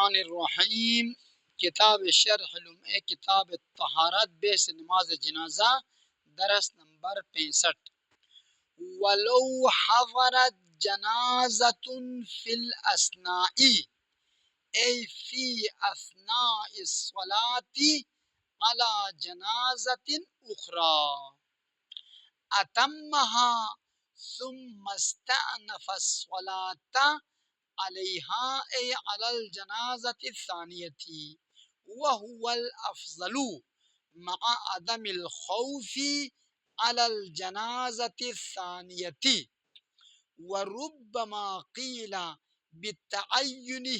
الرحمن الرحیم کتاب شرح کتاب طہارت بحث نماز جنازہ درس نمبر 65 ولو حضرت جنازۃ فی الاسناء ای فی اثناء الصلاۃ علی جنازۃ اخری اتمها ثم استأنف الصلاۃ علیہا ای علی الجنازۃ الثانیۃ وهو الافضل مع عدم الخوف علی الجنازۃ الثانیۃ وربما قیل بتعینہ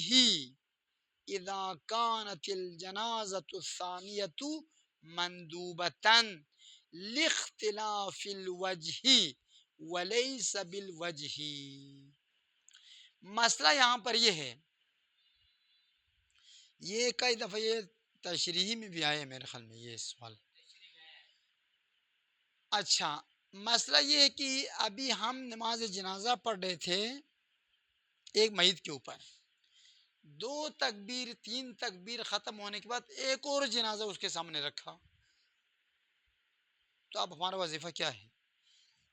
اذا كانت الجنازۃ الثانیۃ مندوبۃ لاختلاف الوجہ وليس بالوجہ۔ مسئلہ یہاں پر یہ ہے، یہ کئی دفعہ یہ تشریح میں بھی آیا میرے خیال میں یہ سوال۔ اچھا، مسئلہ یہ ہے کہ ابھی ہم نماز جنازہ پڑھ رہے تھے ایک میت کے اوپر، 2 تکبیر 3 تکبیر ختم ہونے کے بعد ایک اور جنازہ اس کے سامنے رکھا، تو اب ہمارا وظیفہ کیا ہے؟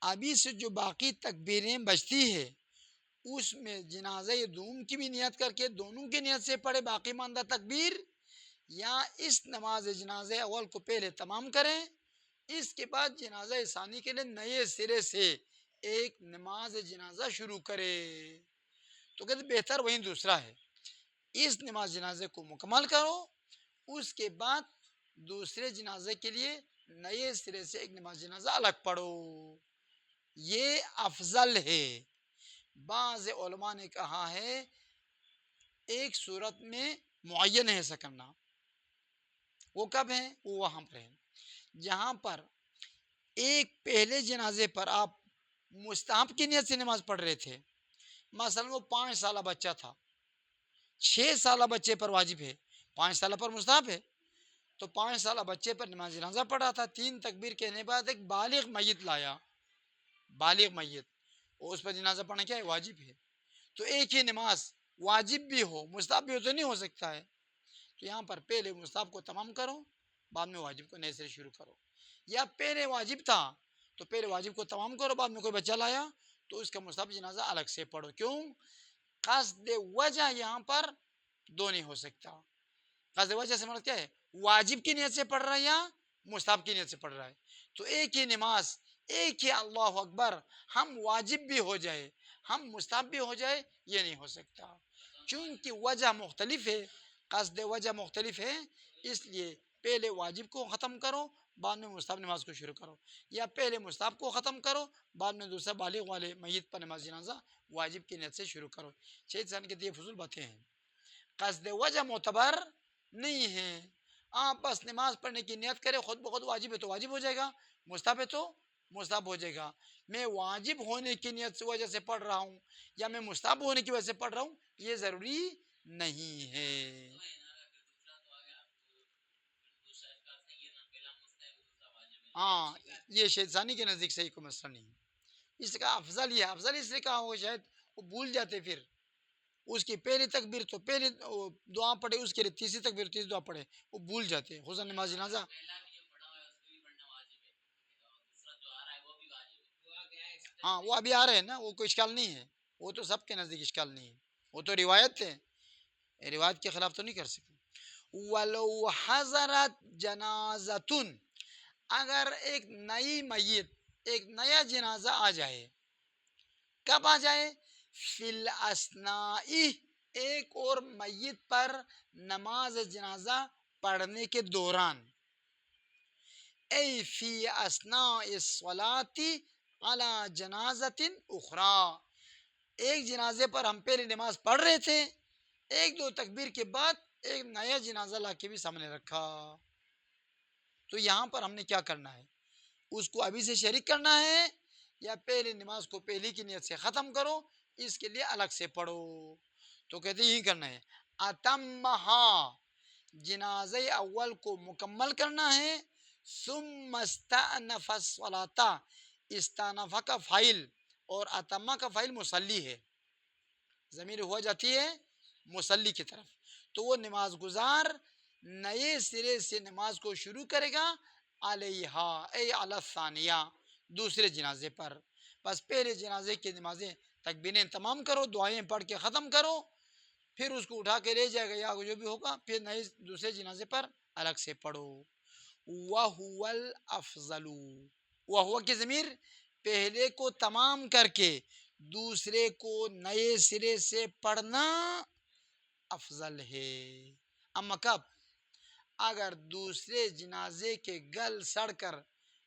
ابھی سے جو باقی تکبیریں بچتی ہے اس میں جنازہ دوم کی بھی نیت کر کے دونوں کی نیت سے پڑھے باقی ماندہ تکبیر، یا اس نماز جنازہ اول کو پہلے تمام کریں، اس کے بعد جنازہ ثانی کے لیے نئے سرے سے ایک نماز جنازہ شروع کرے۔ تو کہتے بہتر وہیں دوسرا ہے، اس نماز جنازے کو مکمل کرو، اس کے بعد دوسرے جنازے کے لیے نئے سرے سے ایک نماز جنازہ الگ پڑھو، یہ افضل ہے۔ بعض علماء نے کہا ہے ایک صورت میں معین ہے ایسا کرنا، وہ کب ہے؟ وہ وہاں پر ہے جہاں پر ایک پہلے جنازے پر آپ مستحب کی نیت سے نماز پڑھ رہے تھے، مثلا وہ 5 سالہ بچہ تھا، 6 سالہ بچے پر واجب ہے، 5 سالہ پر مستحب ہے، تو 5 سالہ بچے پر نماز جنازہ پڑھا تھا، 3 تکبیر کہنے بعد ایک بالغ میت لایا، بالغ میت، اور اس پر جنازہ پڑھنا کیا ہے؟ واجب ہے۔ تو ایک ہی نماز واجب بھی ہو مستحب بھی ہو تو نہیں ہو سکتا ہے، تو یہاں پر پہلے مستحب کو تمام کرو، بعد میں واجب کو نئے سے شروع کرو، یا پہلے واجب تھا تو پہلے واجب کو تمام کرو، بعد میں کوئی بچہ لایا تو اس کا مستحب جنازہ الگ سے پڑھو۔ کیوں؟ قصد وجہ یہاں پر دو نہیں ہو سکتا۔ قصد وجہ سے مراد کیا ہے؟ واجب کی نیت سے پڑھ رہا ہے یا مستحب کی نیت سے پڑھ رہا ہے، تو ایک ہی نماز ایک ہی اللہ اکبر ہم واجب بھی ہو جائے ہم مستحب بھی ہو جائے، یہ نہیں ہو سکتا، چونکہ وجہ مختلف ہے، قصد وجہ مختلف ہے، اس لیے پہلے واجب کو ختم کرو بعد میں مستحب نماز کو شروع کرو، یا پہلے مستحب کو ختم کرو بعد میں دوسرا بالغ والے میت پر نماز جنازہ واجب کی نیت سے شروع کرو۔ شہید سان کے یہ فضول باتیں ہیں، قصد وجہ معتبر نہیں ہے۔ آپ بس نماز پڑھنے کی نیت کرے، خود بخود واجب ہے تو واجب ہو جائے گا، مستحب ہے تو مستحب ہو جائے گا۔ میں واجب ہونے کی نیت سے وجہ سے پڑھ رہا ہوں یا میں مستحب ہونے کی وجہ سے پڑھ رہا ہوں، یہ ضروری نہیں ہے۔ ہاں، یہ شہید ثانی کے نزدیک صحیح کوئی مسئلہ نہیں ہے، اس کا افضل یہ ہے، افضل اس لیے کہا وہ شاید وہ بھول جاتے، پھر اس کی پہلی تکبیر تو پہلی دعا پڑھے، اس کے لیے تیسری تکبیر تیسری دعا پڑھے، وہ بھول جاتے، خصوصاً نماز جنازہ۔ ہاں، وہ ابھی آ رہے ہیں نا، وہ کوئی اشکال نہیں ہے، وہ تو سب کے نزدیک اشکال نہیں ہے، وہ تو روایت ہے، روایت کے خلاف تو نہیں کر سکتے۔ وَلَوْ حَضَرَتْ جَنَازَةٌ، اگر ایک نئی میت ایک نیا جنازہ آ جائے، کب آ جائے؟ فی الاسناء، ایک اور میت پر نماز جنازہ پڑھنے کے دوران، ای فی اثناء الصلاۃ علی جنازۃ اخری، ایک جنازے پر ہم پہلے نماز پڑھ رہے تھے، 1-2 تکبیر کے بعد ایک نیا جنازہ لا کے بھی سامنے رکھا، تو یہاں پر ہم نے کیا کرنا ہے؟ اس کو ابھی سے شریک کرنا ہے یا پہلے نماز کو پہلی کی نیت سے ختم کرو، اس کے لیے الگ سے پڑھو؟ تو کہتے یہی کرنا ہے، اتمہا، جنازہ اول کو مکمل کرنا ہے، ثم استأنف الصلاۃ، استانف کا فاعل اور اتمہ کا فاعل مصلی ہے، ضمیر ہوا جاتی ہے مصلی کی طرف، تو وہ نماز گزار نئے سرے سے نماز کو شروع کرے گا، علیہا اے علی الثانیہ، دوسرے جنازے پر. بس پہلے جنازے کی نمازیں تکبیریں تمام کرو، دعائیں پڑھ کے ختم کرو، پھر اس کو اٹھا کے لے جائے گا یا جو بھی ہوگا، پھر نئے دوسرے جنازے پر الگ سے پڑھو. وَهُوَ الْأَفْضَلُ، وَهُوَ کی ضمیر پہلے کو تمام کر کے دوسرے کو نئے سرے سے پڑھنا افضل ہے. اما کب؟ اگر دوسرے جنازے کے گل سڑ کر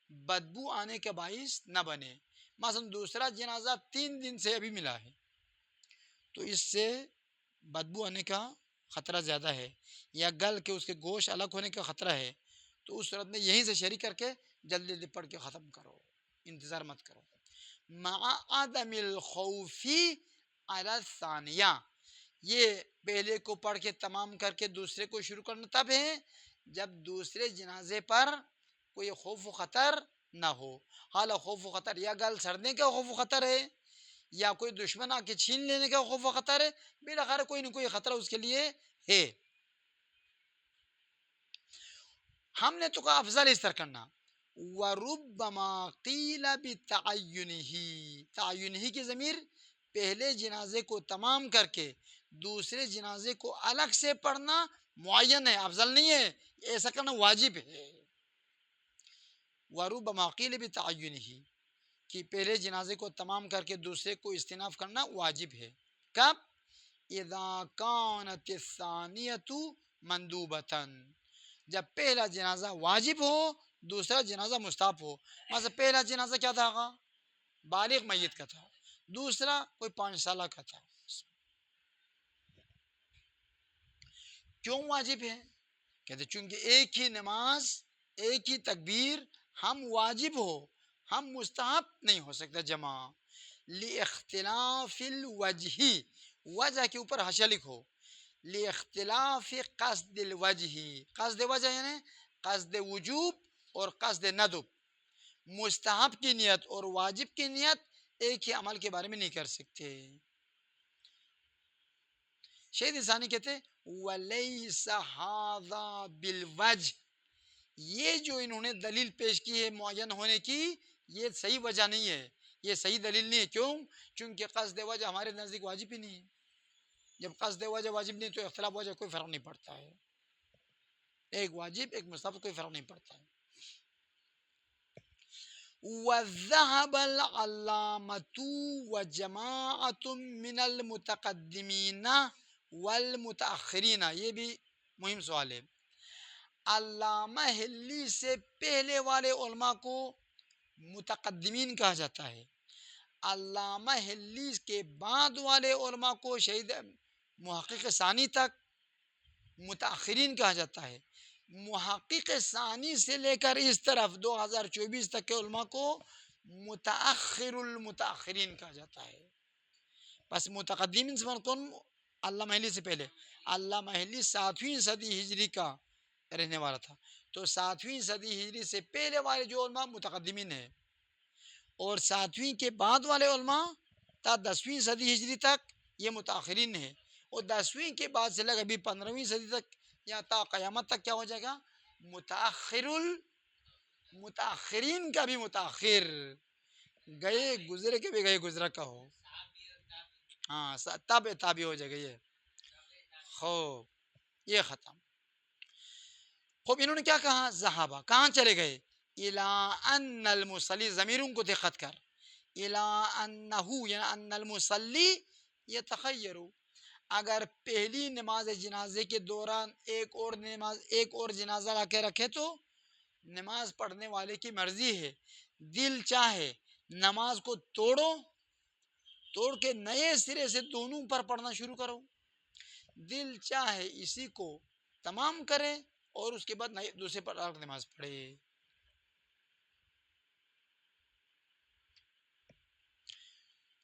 بدبو آنے کا باعث نہ بنے. مثلا دوسرا جنازہ 3 دن سے ابھی ملا ہے تو اس سے بدبو آنے کا خطرہ زیادہ ہے، یا گل کے اس کے گوشت الگ ہونے کا خطرہ ہے، تو اس صورت میں یہیں سے شریک کر کے جلدی جلدی پڑھ کے ختم کرو، انتظار مت کرو. مع عدم الخوف علی الثانیہ، یہ پہلے کو پڑھ کے تمام کر کے دوسرے کو شروع کرنا تب ہے جب دوسرے جنازے پر کوئی خوف و خطر نہ ہو. حالا خوف و خطر یا گل سڑنے کا خوف و خطر ہے، یا کوئی دشمن آ کے چھین لینے کا خوف و خطر ہے، بالآخر کوئی نہ کوئی خطرہ اس کے لیے ہے. ہم نے تو کہا افضل اس طرح کرنا. وَرُبَّمَا قِيلَ بِتَعَيُّنِهِ، تعینہ کی ضمیر پہلے جنازے کو تمام کر کے دوسرے جنازے کو الگ سے پڑھنا معین ہے، افضل نہیں ہے، ایسا کرنا واجب ہے. وَرُبَّمَا قِيلَ بِتَعَيُّنِهِ کہ پہلے جنازے کو تمام کر کے دوسرے کو استئناف کرنا واجب ہے. کب؟ اذا كانت الثانیة مندوبة، جب پہلا جنازہ واجب ہو دوسرا جنازہ مستحب ہو. مثلا پہلا جنازہ کیا تھا؟ بالغ میت کا تھا، دوسرا کوئی 5 سالہ کا تھا. کیوں واجب ہے؟ کہتے چونکہ ایک ہی نماز ایک ہی تکبیر ہم واجب ہو ہم مستحب نہیں ہو سکتا جمع. لاختلاف الوجہ، وجہ کے اوپر حاشیہ لکھو، لاختلاف قصد الوجہ، قصد وجہ یعنی قصد وجوب اور قصد ندب. مستحب کی نیت اور واجب کی نیت ایک ہی عمل کے بارے میں نہیں کر سکتے. شہید ثانی کہتے وَلَيْسَ هَذَا بِالْوَجْهِ، یہ جو انہوں نے دلیل پیش کی ہے معین ہونے کی، یہ صحیح وجہ نہیں ہے، یہ صحیح دلیل نہیں ہے. کیوں؟ چونکہ قصد وجہ ہمارے نزدیک واجب ہی نہیں ہے. جب قصد وجہ واجب نہیں تو اختلاف وجہ کوئی فرق نہیں پڑتا ہے، ایک واجب ایک مستحب کوئی فرق نہیں پڑتا ہے. وَذَهَبَ الْعَلَّامَةُ وَجَمَاعَةٌ مِّنَ الْمُتَقَدِّمِينَ وَالْمُتَأَخِّرِينَ، یہ بھی مہم سوال ہے. علامہ ہلی سے پہلے والے علماء کو متقدمین کہا جاتا ہے، علامہ ہلی کے بعد والے علماء کو شہید محقق ثانی تک متاخرین کہا جاتا ہے. محقق ثانی سے لے کر اس طرف 2024 تک کے علماء کو متاخر المتاخرین کہا جاتا ہے. بس متقدمین سے کون؟ علامہ ہلی سے پہلے. علامہ ہلی 7ویں صدی ہجری کا رہنے والا تھا، تو 7ویں صدی ہجری سے پہلے والے جو علماء متقدمین ہیں، اور 7ویں کے بعد والے علماء تا 10ویں صدی ہجری تک یہ متاخرین ہیں، اور 10ویں کے بعد سے لگ ابھی 15ویں صدی تک یا تا قیامت تک کیا ہو جائے گا؟ متاخر المتاخرین کا بھی متاخر، گئے گزرے کے بھی گئے گزرا کا ہو. ہاں تب تابع ہو جائے گا. یہ خوب یہ ختم. خوب انہوں نے کیا کہا؟ ذہابہ کہاں چلے گئے؟ الی ان المصلی، ضمیروں کو دقت کر، الی انہ یعنی ان المصلی یتخیر، اگر پہلی نماز جنازے کے دوران ایک اور جنازہ لا کے رکھے تو نماز پڑھنے والے کی مرضی ہے، دل چاہے نماز کو توڑ کے نئے سرے سے دونوں پر پڑھنا شروع کرو، دل چاہے اسی کو تمام کرے اور اس کے بعد دوسرے پر نماز پڑھے.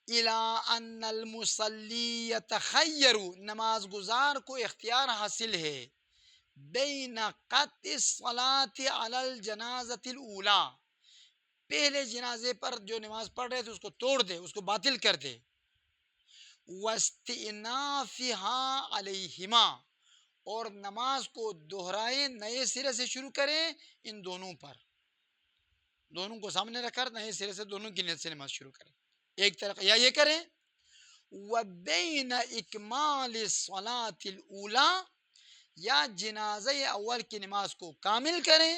اِلَىٰ أَنَّ الْمُصَلِّي يَتَخَيَّرُ، نماز گزار کو اختیار حاصل ہے، بین قطع الصلاة علی الجنازۃ الاولیٰ، پہلے جنازے پر جو نماز پڑھ رہے تھے اس کو توڑ دے، اس کو باطل کر دے. وَاسْتِئْنَافِهَا عَلَيْهِمَا، اور نماز کو دہرائیں، نئے سرے سے شروع کریں ان دونوں پر، دونوں کو سامنے رکھ کر نئے سرے سے دونوں کی نیت سے نماز شروع کریں. ایک طریقہ یا یہ کریں وَبَيْنَ إِكْمَالِ الصَّلَاةِ الْأُولَى، یا جنازہ اول کی نماز کو کامل کریں،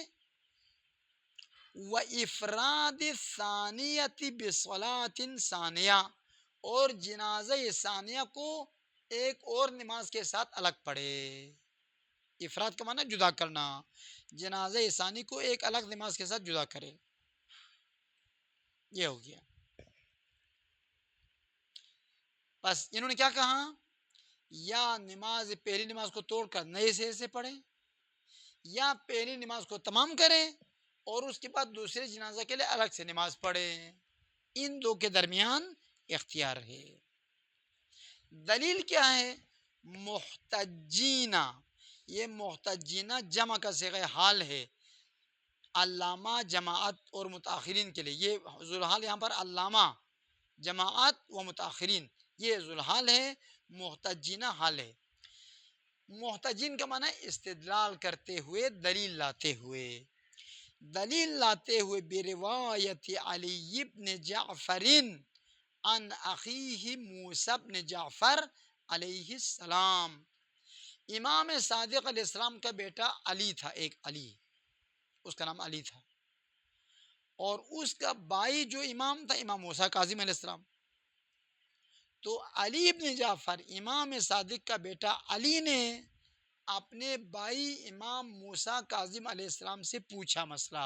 وَإِفْرَادِ الثَّانِيَةِ بِصَلَاةٍ ثَانِيَةٍ، اور جنازہ ثانیہ کو ایک اور نماز کے ساتھ الگ پڑھے. افراد کا معنی جدا کرنا، جنازہ ثانی کو ایک الگ نماز کے ساتھ جدا کرے. یہ ہو گیا. بس انہوں نے کیا کہا، یا نماز پہلی نماز کو توڑ کر نئے سرے سے پڑھیں، یا پہلی نماز کو تمام کریں اور اس کے بعد دوسرے جنازہ کے لیے الگ سے نماز پڑھیں. ان دو کے درمیان اختیار ہے. دلیل کیا ہے، محتجینہ، یہ محتجینہ جمع کا صیغہ حال ہے، علامہ جماعت اور متاخرین کے لیے. یہ ذوالحال یہاں پر علامہ جماعت و متاخرین، یہ ذوالحال ہے، محتجینہ حال ہے. محتجین کا معنی استدلال کرتے ہوئے، دلیل لاتے ہوئے. دلیل لاتے ہوئے بروایت علی بن جعفر عن اخیہ موسیٰ بن جعفر علیہ السلام. امام صادق علیہ السلام کا بیٹا علی تھا، ایک علی، اس کا نام علی تھا، اور اس کا بھائی جو امام تھا امام موسیٰ کاظم علیہ السلام. تو علی بن جعفر امام صادق کا بیٹا علی نے اپنے بھائی امام موسیٰ کاظم علیہ السلام سے پوچھا مسئلہ.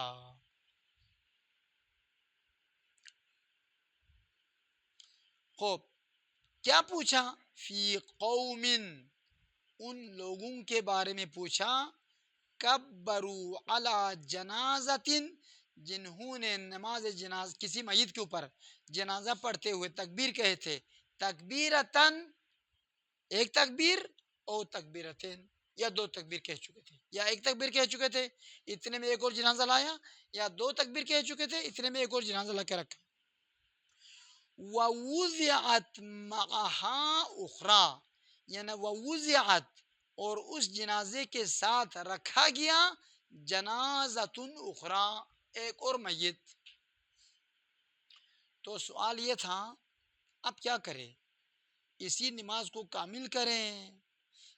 خوب، کیا پوچھا، فی قوم، ان لوگوں کے بارے میں پوچھا، کبروا علی جنازۃ، جنہوں نے نماز جناز کسی میت کے اوپر جنازہ پڑھتے ہوئے تکبیر کہے تھے، تکبیرتن، ایک تکبیر، او تکبیرتین، یا دو تکبیر کہہ چکے تھے، یا ایک تکبیر کہہ چکے تھے اتنے میں ایک اور جنازہ لایا، یا دو تکبیر کہہ چکے تھے اتنے میں ایک اور جنازہ لا کے رکھا. وَوُضِعَتْ مَعَهَا أُخْرَى، یعنی وَوُضِعَتْ، اور اس جنازے کے ساتھ رکھا گیا، جنازۃ اخری، ایک اور میت. تو سوال یہ تھا اب کیا کریں، اسی نماز کو کامل کریں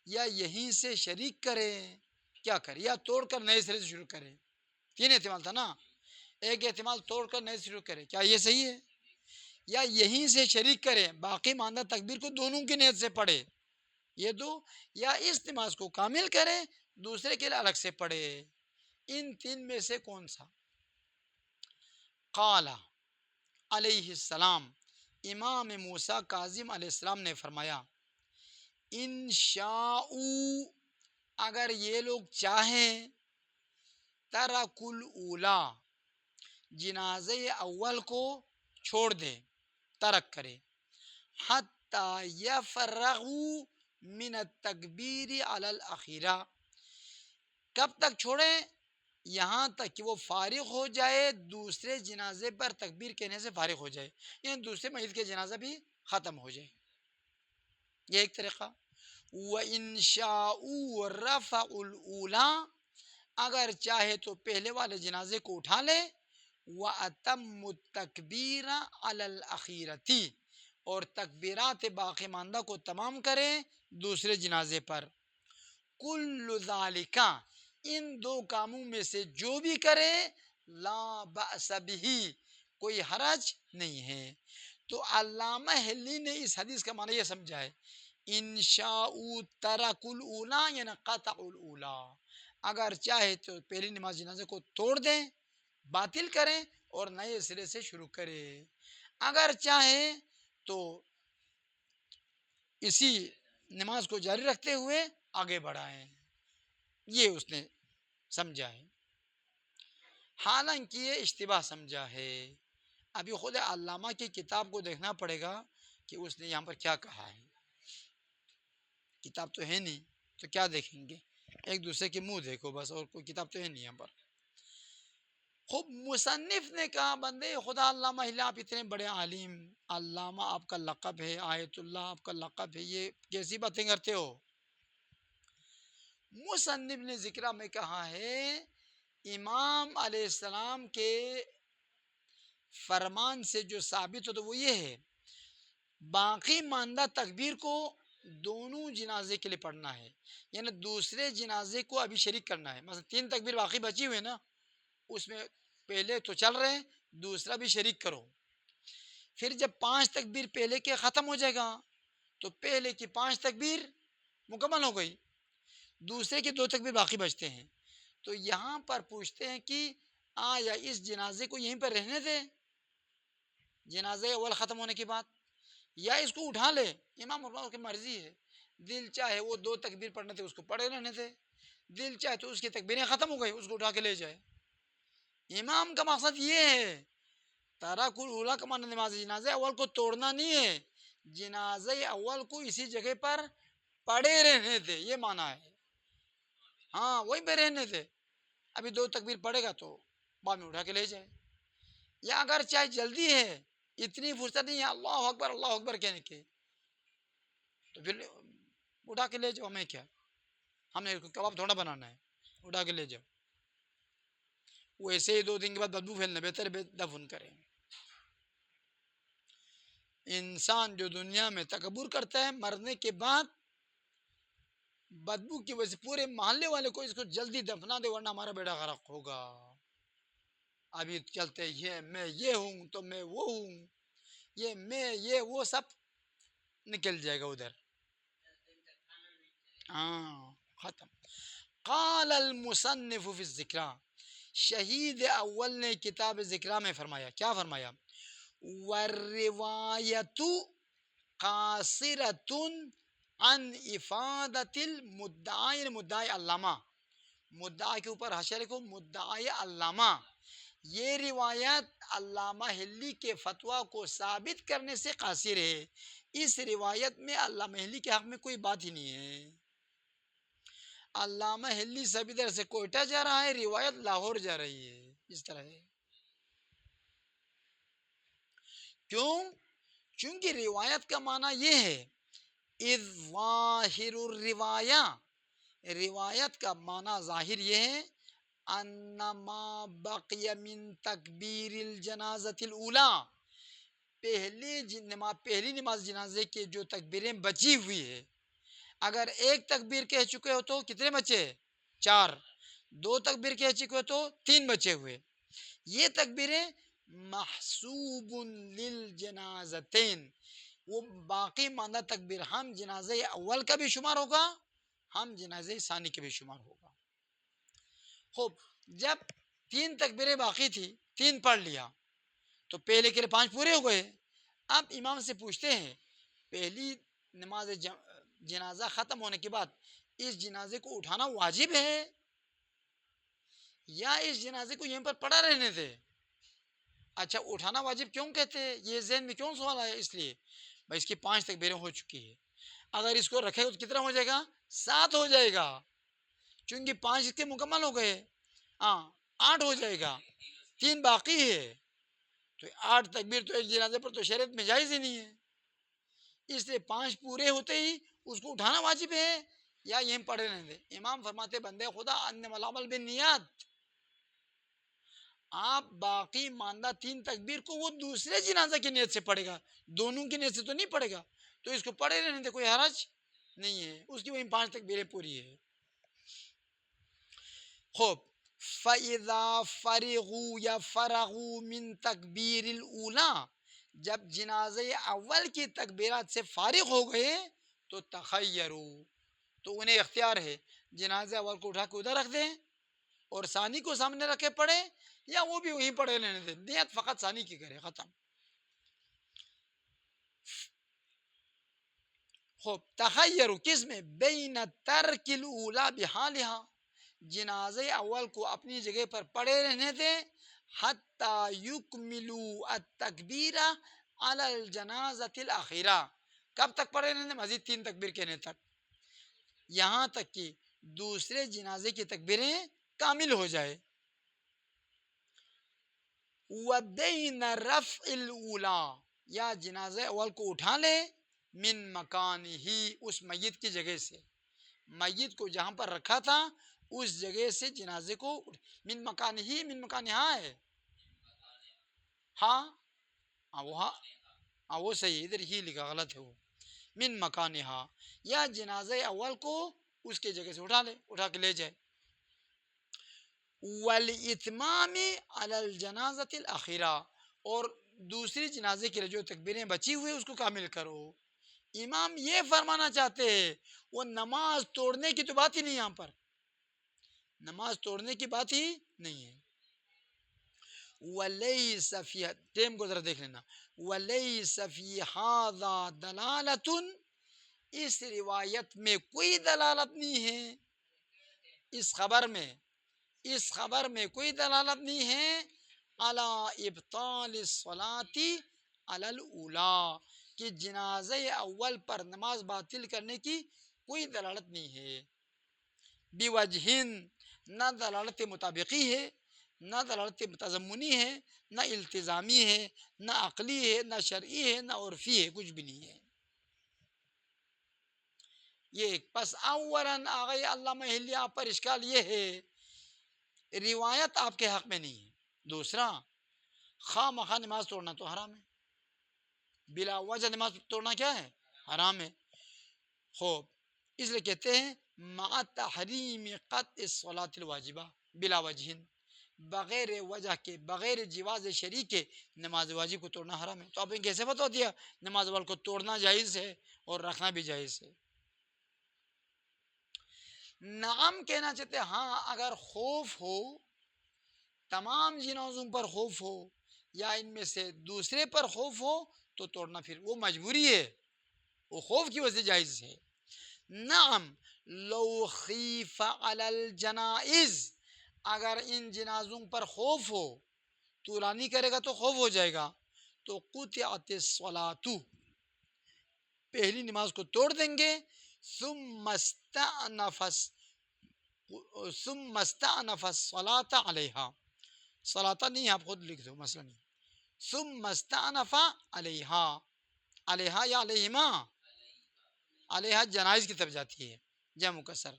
یا یہیں سے شریک کریں، کیا کریں، یا توڑ کر نئے سرے سے شروع کریں. تین احتمال تھا نا، ایک احتمال توڑ کر نئے سے شروع کریں، کیا یہ صحیح ہے، یا یہیں سے شریک کریں، باقی ماندہ تکبیر کو دونوں کی نیت سے پڑھے، یہ دو، یا اس نماز کو کامل کریں دوسرے کے لیے الگ سے پڑھے. ان تین میں سے کون سا؟ قال علیہ السلام، امام موسیٰ کاظم علیہ السلام نے فرمایا، ان شاءوا، اگر یہ لوگ چاہیں، ترک الاولی، جنازہ اول کو چھوڑ دیں، ترک کرے، حتی یفرغوا من التکبیر علی الاخیرہ، کب تک چھوڑیں، یہاں تک کہ وہ فارغ ہو جائے دوسرے جنازے پر تکبیر کہنے سے، فارغ ہو جائے، یعنی دوسرے میت کے جنازہ بھی ختم ہو جائے. یہ ایک طریقہ. وَإِن شَاءُوا رَفَعُوا الْأُولَى، اگر چاہے تو پہلے والے جنازے کو اٹھا لے، وَأَتَمُّوا التَّكْبِيرَ عَلَى الْأَخِيرَةِ، اور تکبیرات باقی ماندہ کو تمام کریں دوسرے جنازے پر. کل ذالک، ان دو کاموں میں سے جو بھی کرے، لا بأس بہ، کوئی حرج نہیں ہے. تو علامہ ہلی نے اس حدیث کا معنی یہ سمجھا ہے، ان شاءوا ترکوا الاولی، یعنی قطعوا الاولی، اگر چاہے تو پہلی نماز جنازے کو توڑ دیں، باطل کریں اور نئے سرے سے شروع کریں، اگر چاہے تو اسی نماز کو جاری رکھتے ہوئے آگے بڑھائیں. یہ اس نے سمجھا ہے، حالانکہ یہ اشتباہ سمجھا ہے. ابھی خود علامہ کی کتاب کو دیکھنا پڑے گا کہ اس نے یہاں پر کیا کہا ہے. کتاب تو ہے نہیں تو کیا دیکھیں گے، ایک دوسرے کے منہ دیکھو بس، اور کوئی کتاب تو ہے نہیں یہاں پر. خوب مصنف نے کہا، بندے خدا علامہ ہلا، آپ اتنے بڑے عالم، علامہ آپ کا لقب ہے، آیت اللہ آپ کا لقب ہے، یہ کیسی باتیں کرتے ہو. مصنف نے ذکر میں کہا ہے امام علیہ السلام کے فرمان سے جو ثابت ہو تو وہ یہ ہے باقی ماندہ تکبیر کو دونوں جنازے کے لیے پڑھنا ہے، یعنی دوسرے جنازے کو ابھی شریک کرنا ہے. مثلا 3 تکبیر باقی بچی ہوئے نا، اس میں پہلے تو چل رہے ہیں، دوسرا بھی شریک کرو. پھر جب 5 تکبیر پہلے کے ختم ہو جائے گا تو پہلے کی 5 تکبیر مکمل ہو گئی، دوسرے کے 2 تکبیر باقی بچتے ہیں. تو یہاں پر پوچھتے ہیں کہ یا اس جنازے کو یہیں پر رہنے دے جنازے اول ختم ہونے کے بعد، یا اس کو اٹھا لے. امام اللہ کی مرضی ہے، دل چاہے وہ 2 تکبیر پڑھنے تھے اس کو پڑھے رہنے تھے، دل چاہے تو اس کی تکبیریں ختم ہو گئی اس کو اٹھا کے لے جائے. امام کا مقصد یہ ہے تارک الاولیٰ کا معنی نماز جنازہ اول کو توڑنا نہیں ہے، جنازہ اول کو اسی جگہ پر پڑے رہنے تھے، یہ معنی ہے. ہاں وہی پہ رہنے تھے، ابھی 2 تکبیر پڑے گا تو بعد میں اٹھا کے لے جائے. یا اگر چاہے جلدی ہے، اتنی فرصت نہیں ہے اللہ اکبر کہنے کی، تو پھر اٹھا کے لے جاؤ. ہمیں کیا، ہم نے کباب تھوڑا بنانا ہے، اٹھا کے لے جاؤ. ویسے ہی 2 دن کے بعد بدبو پھیلنا بہتر دفن کریں. انسان جو دنیا میں تکبر کرتا ہے مرنے کے بعد بدبو کی وجہ سے پورے محلے والے کو اس کو جلدی دفنا دے ورنہ ہمارا بیڑا غرق ہوگا. ابھی چلتے یہ میں یہ ہوں تو میں وہ ہوں، یہ میں یہ وہ سب نکل جائے گا ادھر. ہاں ختم. قال المصنف فی الذکر، شہید اول نے کتاب ذکرہ میں فرمایا، کیا فرمایا؟ والروایت قاصرۃ عن افادۃ المدعی، مدعی علامہ، مدعا کے اوپر حاشیہ لکھو مدعی علامہ، یہ روایت علامہ ہلی کے فتویٰ کو ثابت کرنے سے قاصر ہے. اس روایت میں علامہ ہلی کے حق میں کوئی بات ہی نہیں ہے. علامہ ہلی سب ادھر سے کوئٹہ جا رہا ہے، روایت لاہور جا رہی ہے، اس طرح ہے. کیوں؟ چونکہ روایت کا معنی یہ ہے اذ ظاہر الروایہ، روایت کا معنی ظاہر یہ ہے انما بقی من تکبیر الجنازۃ الاولی، پہلی نماز جنازے کے جو تکبیریں بچی ہوئی ہے، اگر ایک تکبیر کہہ چکے ہو تو کتنے بچے؟ 4. 2 تکبیر کہہ چکے ہو تو 3 بچے ہوئے. یہ تکبیریں محسوب للجنازتین، وہ باقی ماندہ تکبیر ہم جنازہ اول کا بھی شمار ہوگا، ہم جنازہ ثانی کے بھی شمار ہوگا. خوب، جب 3 تکبیریں باقی تھی، 3 پڑھ لیا تو پہلے کے لیے 5 پورے ہو گئے. اب امام سے پوچھتے ہیں پہلی نماز جنازہ ختم ہونے کے بعد اس جنازے کو اٹھانا واجب ہے یا اس جنازے کو یہیں پر پڑا رہنے تھے؟ اچھا، اٹھانا واجب کیوں کہتے ہیں؟ یہ ذہن میں کیوں سوال آیا؟ اس لیے بھائی اس کی 5 تکبیریں ہو چکی ہے، اگر اس کو رکھے گا تو کتنا ہو جائے گا؟ 7 ہو جائے گا، چونکہ 5 اس کے مکمل ہو گئے. 8 ہو جائے گا، 3 باقی ہے، تو 8 تکبیر تو ایک جنازے پر تو شریعت میں جائز ہی نہیں ہے. اس لیے 5 پورے ہوتے ہی اس کو اٹھانا واجب ہے یا یہیں پڑے رہنے دے. امام فرماتے بندے خدا انما العمل بالنیات، آپ باقی ماندہ 3 تکبیر کو وہ دوسرے جنازہ کی نیت سے پڑھے گا، دونوں کی نیت سے تو نہیں پڑھے گا، تو اس کو پڑھے رہنے دے، کوئی حرج نہیں ہے، اس کی وہیں 5 تکبیریں پوری ہے. خوب، فَإِذَا فَرِغُوا یا فَرَغُوا مِن تَکْبِیرِ الْأُولَى، جب جنازہ اول کی تکبیرات سے فارغ ہو گئے تو تخیروا، تو انہیں اختیار ہے جنازہ اول کو اٹھا کے ادھر رکھ دیں اور ثانی کو سامنے رکھے پڑھے، یا وہ بھی وہیں پڑھے لینے دیں، نیت فقط ثانی کی کرے، ختم. خوب، تخیروا کس میں؟ بین ترک الاولی بحالہا، جنازہ اول کو اپنی جگہ پر پڑے رہنے دیں حتی یکملوا التکبیر علی الجنازۃ الاخیرہ، کب تک پڑے رہنے دیں؟ مزید 3 تکبیر کہنے تک، یہاں تک کہ دوسرے جنازے کی تکبیریں کامل ہو جائے. وبین رفع الاولی، یا جنازہ اول کو اٹھا لے من مکان ہی، اس میت کی جگہ سے، میت کو جہاں پر رکھا تھا اس جگہ سے جنازے کو من مکان ہی من مکان ہاں ہے ہاں وہ صحیح ہے، ادھر ہی لکھا، غلط ہے وہ، من مکانہا، یا جنازہ اول کو اس کے جگہ سے اٹھا کے لے جائے. والاتمام علی الجنازۃ الاخیرہ، اور دوسری جنازے کے لیے جو تکبیریں بچی ہوئی اس کو کامل کرو. امام یہ فرمانا چاہتے ہیں، وہ نماز توڑنے کی تو بات ہی نہیں، یہاں پر نماز توڑنے کی بات ہی نہیں ہے. وَلَيْسَ فِي، ٹیم کو ذرا دیکھ لینا، وَلَيْسَ فِي هَذَا دَلَالَةٌ، اس روایت میں کوئی دلالت نہیں ہے، اس خبر میں کوئی دلالت نہیں ہے علی ابطال الصلاة علی الاولی، کہ جنازہ اول پر نماز باطل کرنے کی کوئی دلالت نہیں ہے. بوجہن، نہ دلالت مطابقی ہے، نہ دلالت تضمنی ہے، نہ التزامی ہے، نہ عقلی ہے، نہ شرعی ہے، نہ عرفی ہے، کچھ بھی نہیں ہے. یہ پس اولاً آگئی علامہ حلی آپ پر اشکال یہ ہے، روایت آپ کے حق میں نہیں ہے. دوسرا، خواہ مخواہ نماز توڑنا تو حرام ہے، بلا وجہ نماز توڑنا کیا ہے؟ حرام ہے. خوب، اس لیے کہتے ہیں مع تحریم قطع الصلاۃ الواجبہ بلا وجہ، بغیر وجہ کے، بغیر جواز شرعی کے نماز واجب کو توڑنا حرام ہے. تو آپ نے کیسے بتا دیا نماز واجب کو توڑنا جائز ہے اور رکھنا بھی جائز ہے؟ نعم کہنا چاہتے، ہاں اگر خوف ہو، تمام جنازوں پر خوف ہو یا ان میں سے دوسرے پر خوف ہو تو توڑنا پھر وہ مجبوری ہے، وہ خوف کی وجہ سے جائز ہے. نعم لو خیف علی الجنائز، اگر ان جنازوں پر خوف ہو، طولانی کرے گا تو خوف ہو جائے گا، تو قطعت الصلاۃ، پہلی نماز کو توڑ دیں گے. ثم استأنف الصلاۃ علیہا، صلاۃ نہیں آپ خود لکھ دو مسئلہ نہیں، ثم استأنف علیہا، علیہا یا علیہما، علیہ جنائز کی طرف جاتی ہے جمع کسر،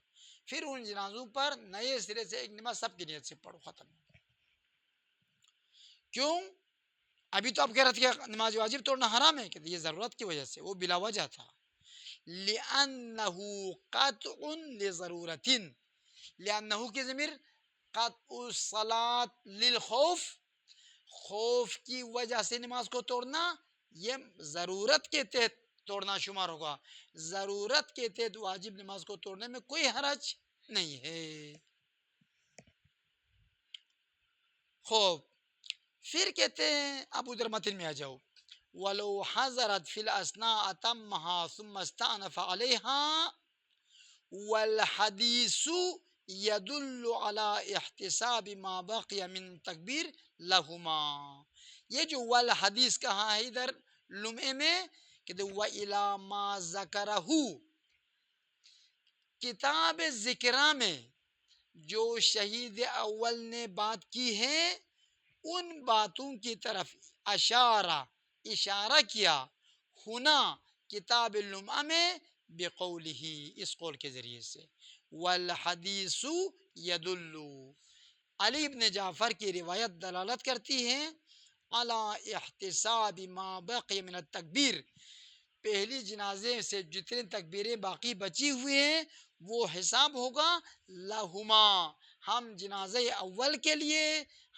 پھر ان جنازوں پر نئے سرے سے ایک نماز سب کی نیت سے پڑھو، ختم. کیوں؟ ابھی تو آپ کہہ رہے تھے کہ نماز واجب توڑنا حرام ہے، کہ یہ ضرورت کی وجہ سے، وہ بلا وجہ تھا. لِأَنَّهُ قَطْعٌ لِضَرُورَةٍ، لِأَنَّهُ کی ضمیر قطع الصلاۃ للخوف، خوف کی وجہ سے نماز کو توڑنا یہ ضرورت کے تحت توڑنا شمار ہوگا، ضرورت کے تحت واجب نماز کو توڑنے میں کوئی حرج نہیں ہے. خوب، پھر کہتے ہیں اب ادھر متن میں آ جاؤ، وَلَوْ حَضَرَتْ فِي الْأَثْنَاءِ أَتَمَّهَا ثُمَّ اسْتَأْنَفَ عَلَيْهَا وَالْحَدِيثُ يَدُلُّ عَلَى احتساب ما بقي من تکبیر لہما. یہ جو والحدیث کہاں ہے ادھر لمعے میں، کہ وَإِلَى مَا ذَكَرَهُ، کتاب ذکرہ میں جو شہید اول نے بات کی ہے ان باتوں کی طرف اشارہ کیا ہونا کتاب اللمعہ میں بقولہ، اس قول کے ذریعے سے. والحدیث یدل، علی ابن جعفر کی روایت دلالت کرتی ہے علی احتساب ما بقی من التکبیر، پہلی جنازے سے جتنے تکبیریں باقی بچی ہوئے ہیں وہ حساب ہوگا لہما، ہم جنازہ اول کے لیے،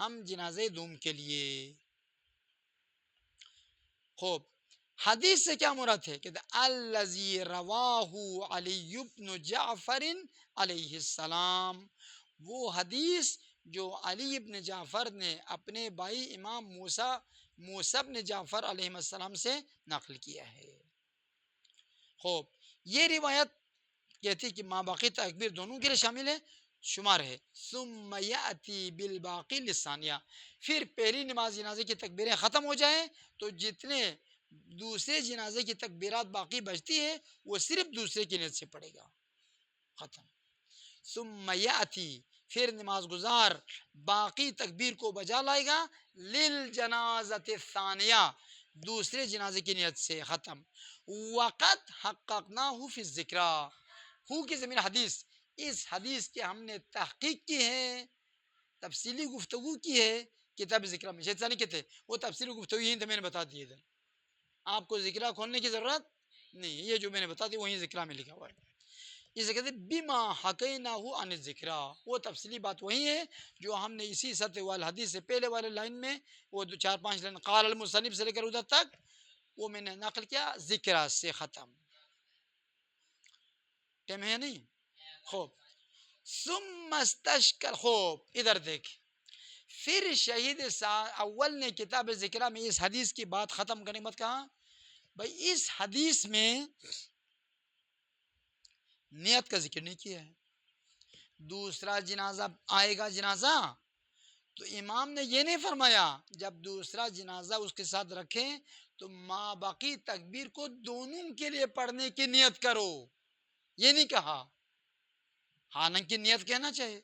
ہم جنازہ دوم کے لیے. خوب، حدیث سے کیا مراد ہے؟ کہ الذی رواہ علی بن جعفر علیہ السلام، وہ حدیث جو علی ابن جعفر نے اپنے بھائی امام موسیٰ بن جعفر علیہ السلام سے نقل کیا ہے. خوب، یہ روایت کہتی کہ ما باقی تکبیر دونوں کے لیے شامل ہے، شمار ہے. ثم یأتی بالباقی للثانیہ، پھر پہلی نماز جنازے کی تکبیریں ختم ہو جائیں تو جتنے دوسرے جنازے کی تکبیرات باقی بچتی ہے وہ صرف دوسرے کی نیت سے پڑے گا، ختم. ثم یأتی، پھر نماز گزار باقی تکبیر کو بجا لائے گا للجنازۃ الثانیہ، دوسرے جنازے کی نیت سے، ختم. وقت حققناہ فی الذکرہ، ہو کی ضمیر حدیث، اس حدیث کے ہم نے تحقیق کی ہے، تفصیلی گفتگو کی ہے کتاب ذکر میں. شیخ ثانی کہتے ہیں وہ تفصیلی گفتگو یہی تو میں نے بتا دی ادھر، آپ کو ذکرہ کھولنے کی ضرورت نہیں، یہ جو میں نے بتا دی وہیں ذکرہ میں لکھا ہوا ہے. اسے کہتے ہیں بما حکیناہ عن الذکرہ، وہ تفصیلی بات وہی ہے جو ہم نے اسی سطح والحدیث سے پہلے والے لائن میں وہ 4-5 لائن قال المصنف سے لے کر ادھر تک وہ میں نے نقل کیا ذکرہ سے ختم. ٹائم ہے نہیں؟ خوب. ثم استشکل، خوب ادھر دیکھ، پھر شہید اول نے کتاب ذکرہ میں اس حدیث کی بات ختم کرنے کے بعد کہا بھائی اس حدیث میں نیت کا ذکر نہیں کیا ہے. دوسرا جنازہ آئے گا جنازہ تو امام نے یہ نہیں فرمایا جب دوسرا جنازہ اس کے ساتھ رکھیں تو ما باقی تکبیر کو دونوں کے لیے پڑھنے کی نیت کرو، یہ نہیں کہا. حالانکہ نیت کہنا چاہیے،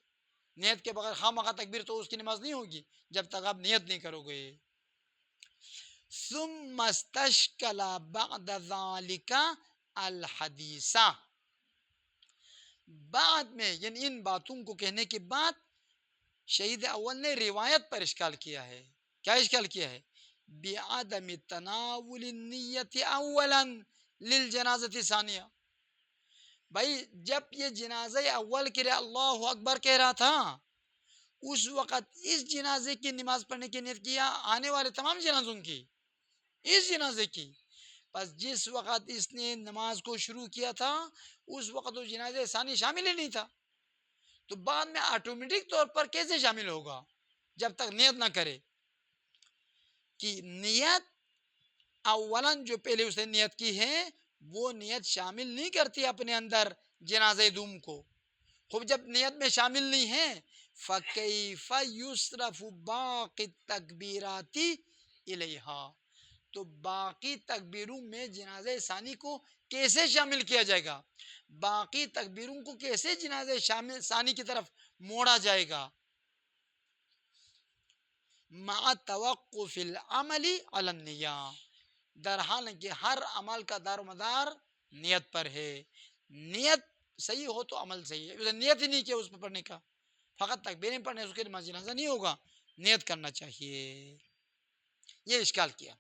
نیت کے بغیر خواہ تکبیر تو اس کی نماز نہیں ہوگی جب تک آپ نیت نہیں کرو گے. ثم استشکل بعد ذالک الحدیث، بعد میں یعنی ان باتوں کو کہنے کے بعد شہید اول نے روایت پر اشکال کیا ہے. کیا اشکال کیا ہے؟ بعدم تناول النیت اولا للجنازہ ثانیہ. بھائی جب یہ جنازہ اول کے لیے اللہ اکبر کہہ رہا تھا اس وقت اس جنازے کی نماز پڑھنے کی نیت کیا آنے والے تمام جنازوں کی، اس جنازے کی. بس جس وقت اس نے نماز کو شروع کیا تھا اس وقت وہ جنازہ ثانی شامل ہی نہیں تھا، تو بعد میں آٹومیٹک طور پر کیسے شامل ہوگا جب تک نیت نہ کرے؟ کہ نیت اولا جو پہلے اس نے نیت کی ہے وہ نیت شامل نہیں کرتی اپنے اندر جنازہ دوم کو. خوب جب نیت میں شامل نہیں ہے فَكَيْفَ يُصْرَفُ بَاقِ التَّكْبِيرَاتِ إِلَيْهَا، تو باقی تکبیروں میں جنازہ ثانی کو کیسے شامل کیا جائے گا، باقی تکبیروں کو کیسے جنازہ شامل ثانی کی طرف موڑا جائے گا. مع توقف العمل علی النیہ، در حال کہ ہر عمل کا دار و مدار نیت پر ہے. نیت صحیح ہو تو عمل صحیح ہے، نیت ہی نہیں کیا اس پہ پڑھنے کا، فقط تکبیریں پڑھنے اس کے نماز جنازہ نہیں ہوگا، نیت کرنا چاہیے. یہ اشکال کیا.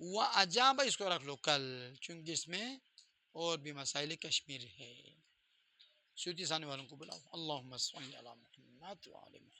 وَأَجَابَ، اس کو رکھ لو کل چونکہ اس میں اور بھی مسائل کشمیر ہے. سیوطی ثانی والوں کو بلاؤ. اللہم صلی علی محمد وعلی محمد.